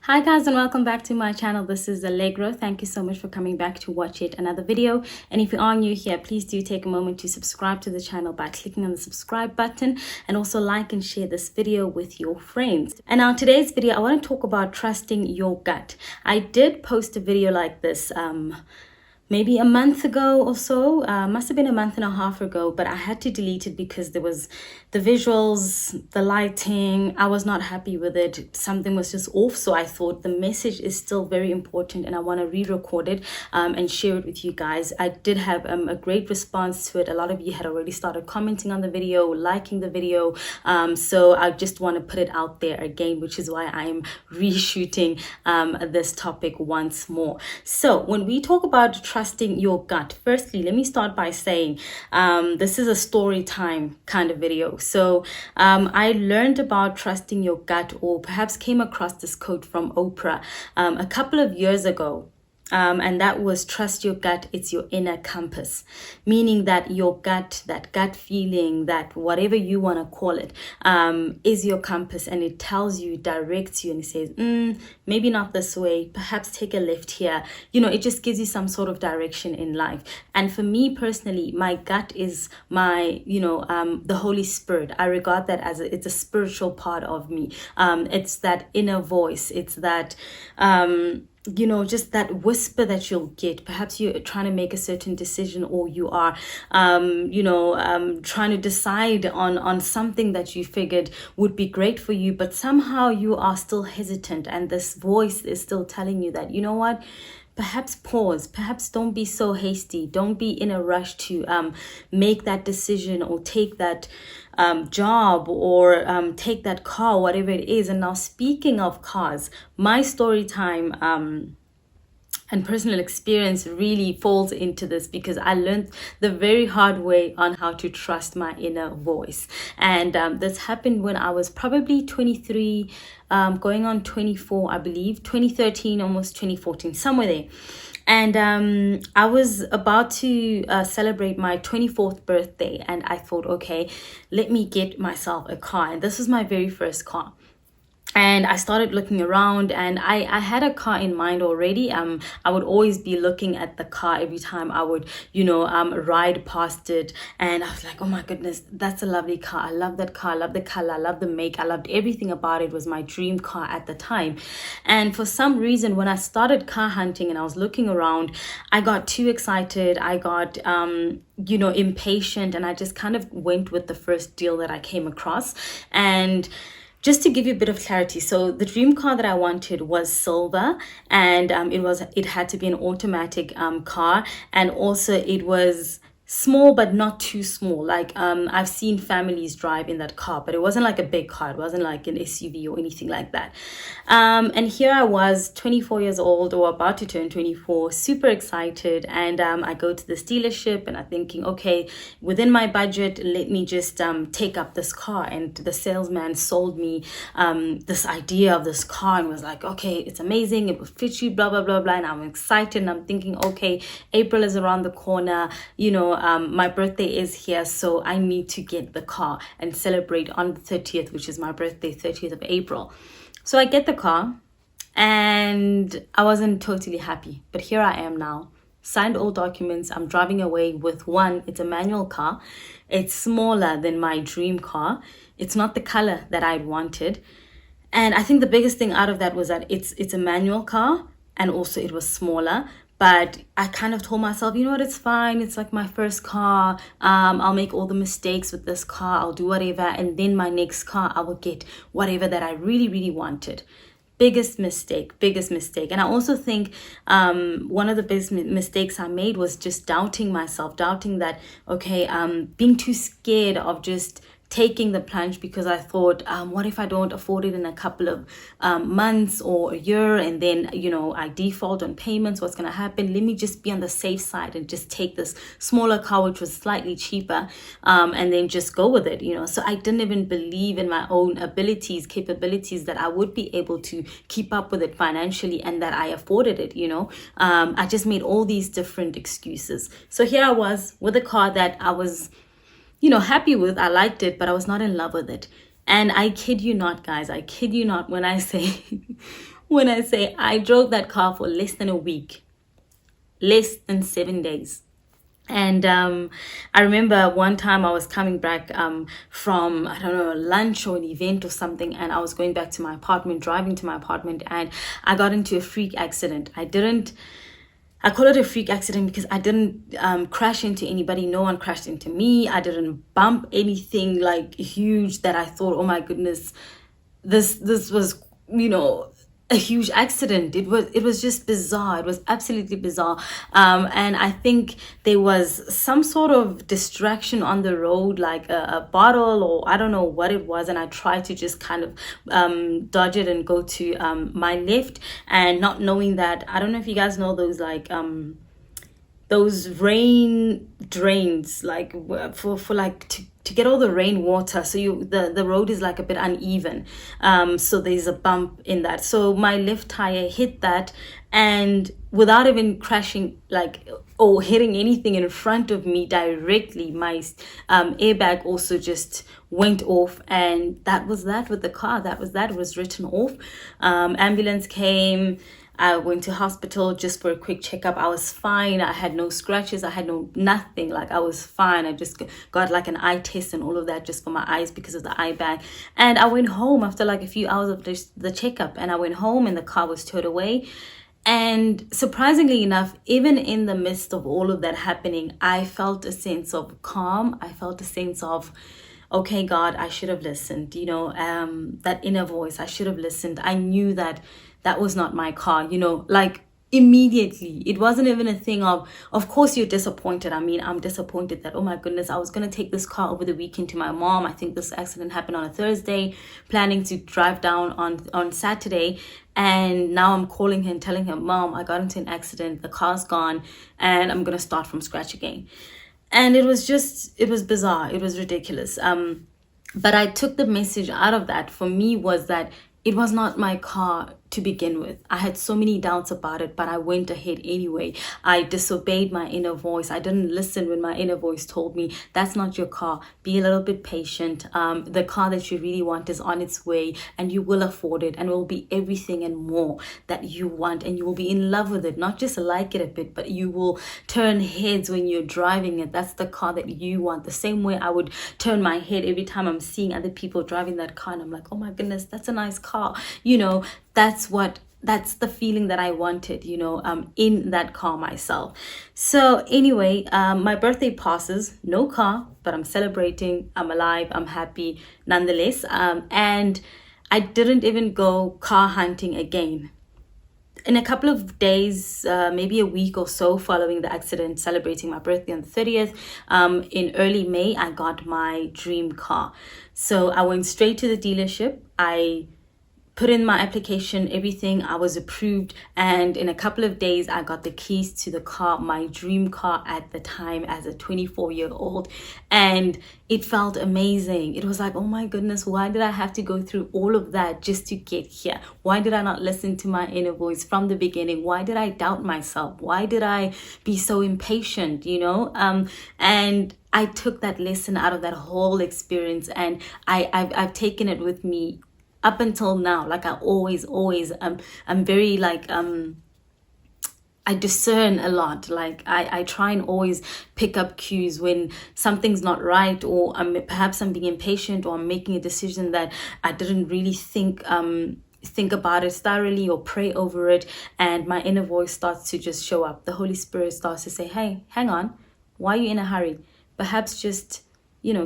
Hi guys, and welcome back to my channel. This is Allegro. Thank you so much for coming back to watch yet another video. And if you are new here, please do take a moment to subscribe to the channel by clicking on the subscribe button, and also like and share this video with your friends. And now today's video, I want to talk about trusting your gut. I did post a video like this maybe a month ago or so, must have been a month and a half ago, but I had to delete it because there was the visuals, the lighting, I was not happy with it. Something was just off. So I thought the message is still very important and I want to re-record it and share it with you guys. I did have a great response to it. A lot of you had already started commenting on the video, liking the video. So I just want to put it out there again, which is why I am reshooting this topic once more. So when we talk about trusting your gut, firstly, let me start by saying this is a story time kind of video. So I learned about trusting your gut, or perhaps came across this quote from Oprah a couple of years ago. And that was trust your gut, it's your inner compass, meaning that your gut, that gut feeling, that whatever you want to call it, is your compass, and it tells you, directs you, and it says, maybe not this way, perhaps take a left here. You know, it just gives you some sort of direction in life. And for me personally, my gut is my, the Holy Spirit. I regard that as it's a spiritual part of me. It's that inner voice. It's that, just that whisper that you'll get. Perhaps you're trying to make a certain decision, or you are, trying to decide on something that you figured would be great for you, but somehow you are still hesitant. And this voice is still telling you that, you know what? Perhaps pause, perhaps don't be so hasty. Don't be in a rush to make that decision or take that job or take that car, whatever it is. And now, speaking of cars, my story time and personal experience really falls into this, because I learned the very hard way on how to trust my inner voice. And this happened when I was probably 23, going on 24, I believe, 2013, almost 2014, somewhere there. And I was about to celebrate my 24th birthday, and I thought, okay, let me get myself a car. And this was my very first car. And I started looking around, and I had a car in mind already. I would always be looking at the car every time I would, ride past it. And I was like, oh my goodness, that's a lovely car. I love that car. I love the color. I love the make. I loved everything about it. It was my dream car at the time. And for some reason, when I started car hunting and I was looking around, I got too excited. I got, impatient, and I just kind of went with the first deal that I came across. And just to give you a bit of clarity, so the dream car that I wanted was silver, and it had to be an automatic car, and also it was small but not too small. Like I've seen families drive in that car, but it wasn't like a big car. It wasn't like an SUV or anything like that. And here I was, 24 years old, or about to turn 24, super excited. And I go to this dealership, and I'm thinking, okay, within my budget, let me just take up this car. And the salesman sold me this idea of this car and was like, okay, it's amazing, it will fit you, blah blah blah blah. And I'm excited, and I'm thinking, okay, April is around the corner, my birthday is here, so I need to get the car and celebrate on the 30th, which is my birthday, 30th of April. So I get the car, and I wasn't totally happy, but here I am now, signed all documents. I'm driving away with one. It's a manual car. It's smaller than my dream car. It's not the color that I'd wanted. And I think the biggest thing out of that was that it's a manual car, and also it was smaller. But I kind of told myself, you know what, it's fine. It's like my first car. I'll make all the mistakes with this car. I'll do whatever. And then my next car, I will get whatever that I really, really wanted. Biggest mistake. And I also think one of the biggest mistakes I made was just doubting myself, doubting that, okay, being too scared of just taking the plunge, because I thought, what if I don't afford it in a couple of months or a year, and then, I default on payments? What's going to happen? Let me just be on the safe side and just take this smaller car, which was slightly cheaper, and then just go with it, So I didn't even believe in my own capabilities, that I would be able to keep up with it financially, and that I afforded it, I just made all these different excuses. So here I was with a car that I was happy with. I liked it, but I was not in love with it. And I kid you not, guys, I kid you not when I say when I say I drove that car for less than a week, less than 7 days. And I remember one time I was coming back from, I don't know, lunch or an event or something, and I was going back to my apartment, driving to my apartment, and I got into a freak accident. I call it a freak accident because I didn't crash into anybody. No one crashed into me. I didn't bump anything like huge that I thought, oh my goodness, this was, a huge accident. It was just bizarre. It was absolutely bizarre. And I think there was some sort of distraction on the road, like a bottle, or I don't know what it was, and I tried to just kind of dodge it and go to my left, and not knowing that, I don't know if you guys know those, like those rain drains, like for like to get all the rainwater. So the road is like a bit uneven, so there's a bump in that. So my left tire hit that, and without even crashing, like, or hitting anything in front of me directly, my airbag also just went off, and that was that with the car. That was that. It was written off. Ambulance came. I went to hospital just for a quick checkup. I was fine. I had no scratches. I had nothing. Like, I was fine. I just got like an eye test and all of that just for my eyes because of the eye bag. And I went home after like a few hours of the checkup, and I went home and the car was towed away. And surprisingly enough, even in the midst of all of that happening, I felt a sense of calm. I felt a sense of, okay, God, I should have listened, that inner voice. I should have listened. I knew that was not my car, like immediately. It wasn't even a thing of course you're disappointed. I mean, I'm disappointed that, oh my goodness, I was going to take this car over the weekend to my mom. I think this accident happened on a Thursday, planning to drive down on Saturday. And now I'm calling her and telling her, Mom, I got into an accident. The car's gone and I'm going to start from scratch again. And it was bizarre. It was ridiculous. But I took the message out of that for me was that it was not my car to begin with. I had so many doubts about it, but I went ahead anyway. I disobeyed my inner voice. I didn't listen when my inner voice told me, that's not your car. Be a little bit patient. The car that you really want is on its way, and you will afford it, and it will be everything and more that you want, and you will be in love with it. Not just like it a bit, but you will turn heads when you're driving it. That's the car that you want. The same way I would turn my head every time I'm seeing other people driving that car, and I'm like, oh my goodness, that's a nice car. That's the feeling that I wanted, in that car myself. So anyway, my birthday passes, no car, but I'm celebrating. I'm alive. I'm happy nonetheless. And I didn't even go car hunting again. In a couple of days, maybe a week or so following the accident, celebrating my birthday on the 30th, in early May, I got my dream car. So I went straight to the dealership. I put in my application, everything. I was approved, and in a couple of days I got the keys to the car, my dream car at the time as a 24-year-old, and it felt amazing. It was like, oh my goodness, why did I have to go through all of that just to get here? Why did I not listen to my inner voice from the beginning? Why did I doubt myself? Why did I be so impatient, and I took that lesson out of that whole experience, and I've taken it with me up until now. Like, I always I'm very like I discern a lot. Like, I try and always pick up cues when something's not right, or perhaps I'm being impatient, or I'm making a decision that I didn't really think about it thoroughly or pray over it, and my inner voice starts to just show up. The Holy Spirit starts to say, hey, hang on, why are you in a hurry? Perhaps just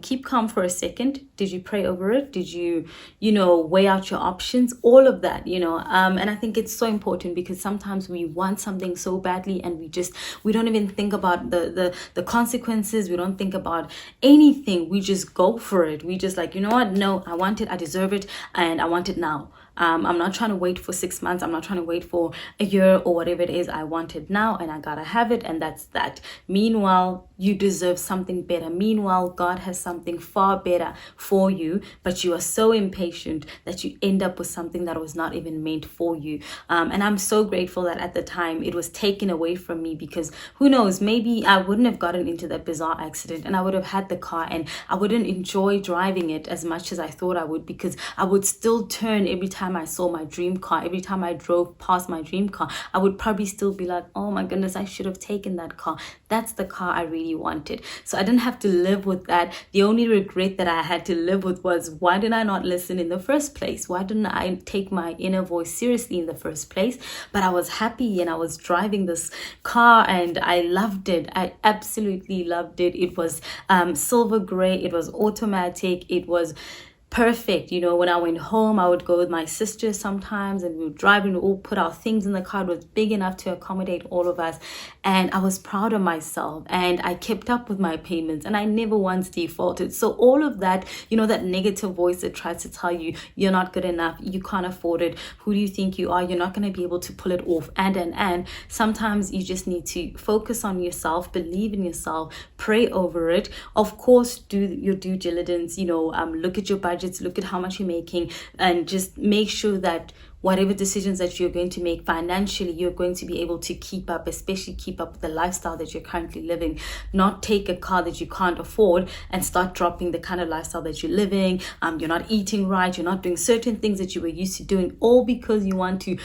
keep calm for a second. Did you pray over it? Did you, weigh out your options? All of that, and I think it's so important, because sometimes we want something so badly, and we don't even think about the consequences. We don't think about anything. We just go for it. We just like, you know what? No, I want it. I deserve it. And I want it now. I'm not trying to wait for 6 months. I'm not trying to wait for a year or whatever it is. I want it now, and I gotta have it, and that's that. Meanwhile, you deserve something better. Meanwhile, God has something far better for you, but you are so impatient that you end up with something that was not even meant for you. And I'm so grateful that at the time it was taken away from me, because who knows, maybe I wouldn't have gotten into that bizarre accident, and I would have had the car, and I wouldn't enjoy driving it as much as I thought I would, because I would still turn every time time I saw my dream car, every time I drove past my dream car, I would probably still be like, oh my goodness, I should have taken that car. That's the car I really wanted. So I didn't have to live with that. The only regret that I had to live with was, why did I not listen in the first place? Why didn't I take my inner voice seriously in the first place? But I was happy and I was driving this car and I loved it. I absolutely loved it. It was silver gray. It was automatic. It was perfect. You know, when I went home, I would go with my sister sometimes and we would drive and we all put our things in the car. It was big enough to accommodate all of us. And I was proud of myself and I kept up with my payments and I never once defaulted. So all of that, you know, that negative voice that tries to tell you you're not good enough, you can't afford it, who do you think you are, you're not going to be able to pull it off, and sometimes you just need to focus on yourself, believe in yourself, pray over it. Of course, do your due diligence, you know, look at your budget, look at how much you're making, and just make sure that whatever decisions that you're going to make financially, you're going to be able to keep up, especially keep up with the lifestyle that you're currently living. Not take a car that you can't afford and start dropping the kind of lifestyle that you're living. You're not eating right, you're not doing certain things that you were used to doing, all because you want to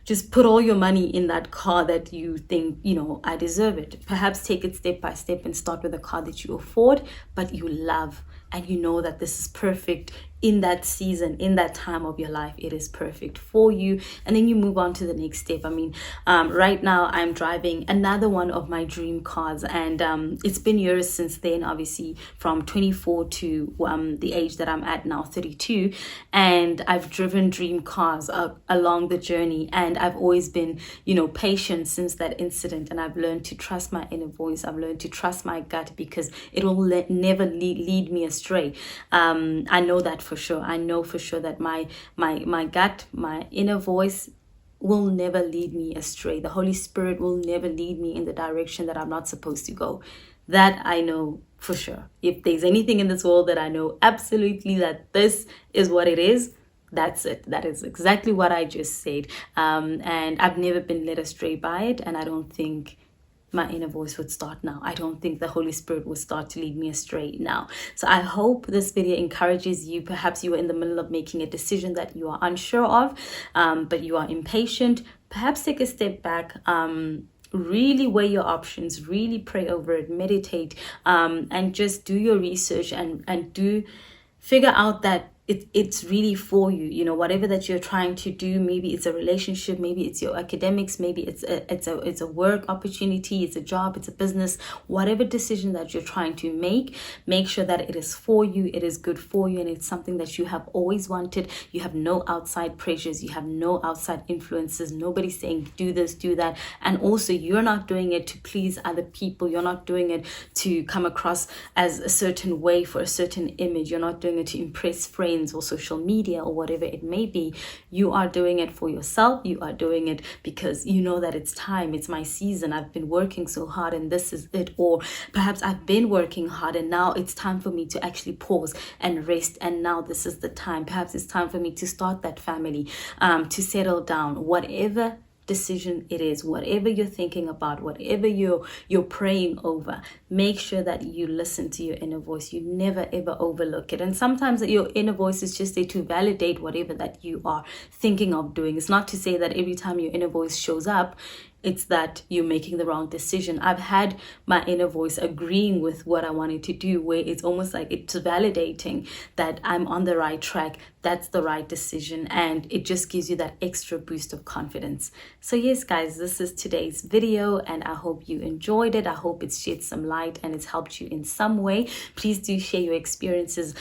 just put all your money in that car that you think, you know, I deserve it. Perhaps take it step by step and start with a car that you afford, but you love, and you know that this is perfect in that season, in that time of your life. It is perfect for you. And then you move on to the next step. I mean, right now I'm driving another one of my dream cars, and it's been years since then, obviously from 24 to the age that I'm at now, 32. And I've driven dream cars along the journey, and I've always been, you know, patient since that incident. And I've learned to trust my inner voice. I've learned to trust my gut, because it will never lead me astray. I know that for sure. I know for sure that my gut, my inner voice will never lead me astray. The Holy Spirit will never lead me in the direction that I'm not supposed to go. That I know for sure. If there's anything in this world that I know absolutely that this is what it is, that's it. That is exactly what I just said. And I've never been led astray by it. And I don't think my inner voice would start now. I don't think the Holy Spirit will start to lead me astray now. So I hope this video encourages you. Perhaps you are in the middle of making a decision that you are unsure of, but you are impatient. Perhaps take a step back, really weigh your options, really pray over it, meditate, and just do your research and do figure out that it's really for you. You know, whatever that you're trying to do, maybe it's a relationship, maybe it's your academics, maybe it's a work opportunity, it's a job, it's a business, whatever decision that you're trying to make sure that it is for you, it is good for you, and it's something that you have always wanted. You have no outside pressures, you have no outside influences, nobody's saying do this, do that. And also, you're not doing it to please other people, you're not doing it to come across as a certain way for a certain image, you're not doing it to impress friends or social media or whatever it may be. You are doing it for yourself. You are doing it because you know that it's time, it's my season, I've been working so hard and this is it. Or perhaps I've been working hard and now it's time for me to actually pause and rest, and now this is the time. Perhaps it's time for me to start that family, to settle down. Whatever decision it is, whatever you're thinking about, whatever you're praying over, make sure that you listen to your inner voice. You never ever overlook it. And sometimes your inner voice is just there to validate whatever that you are thinking of doing. It's not to say that every time your inner voice shows up, it's that you're making the wrong decision. I've had my inner voice agreeing with what I wanted to do, where it's almost like it's validating that I'm on the right track, that's the right decision, and it just gives you that extra boost of confidence. So yes, guys, this is today's video, and I hope you enjoyed it. I hope it's shed some light and it's helped you in some way. Please do share your experiences,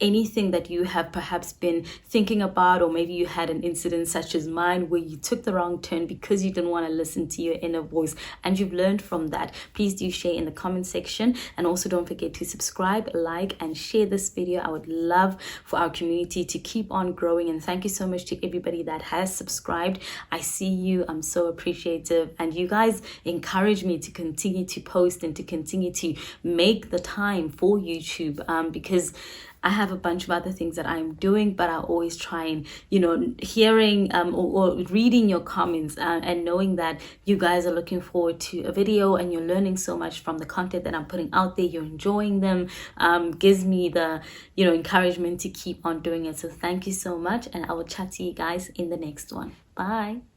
anything that you have perhaps been thinking about, or maybe you had an incident such as mine where you took the wrong turn because you didn't want to listen to your inner voice and you've learned from that. Please do share in the comment section, and also don't forget to subscribe, like, and share this video. I would love for our community to keep on growing, and thank you so much to everybody that has subscribed. I see you, I'm so appreciative, and you guys encourage me to continue to post and to continue to make the time for YouTube, because I have a bunch of other things that I'm doing, but I always try and, hearing or reading your comments and knowing that you guys are looking forward to a video and you're learning so much from the content that I'm putting out there, you're enjoying them, gives me the, encouragement to keep on doing it. So thank you so much, and I will chat to you guys in the next one. Bye.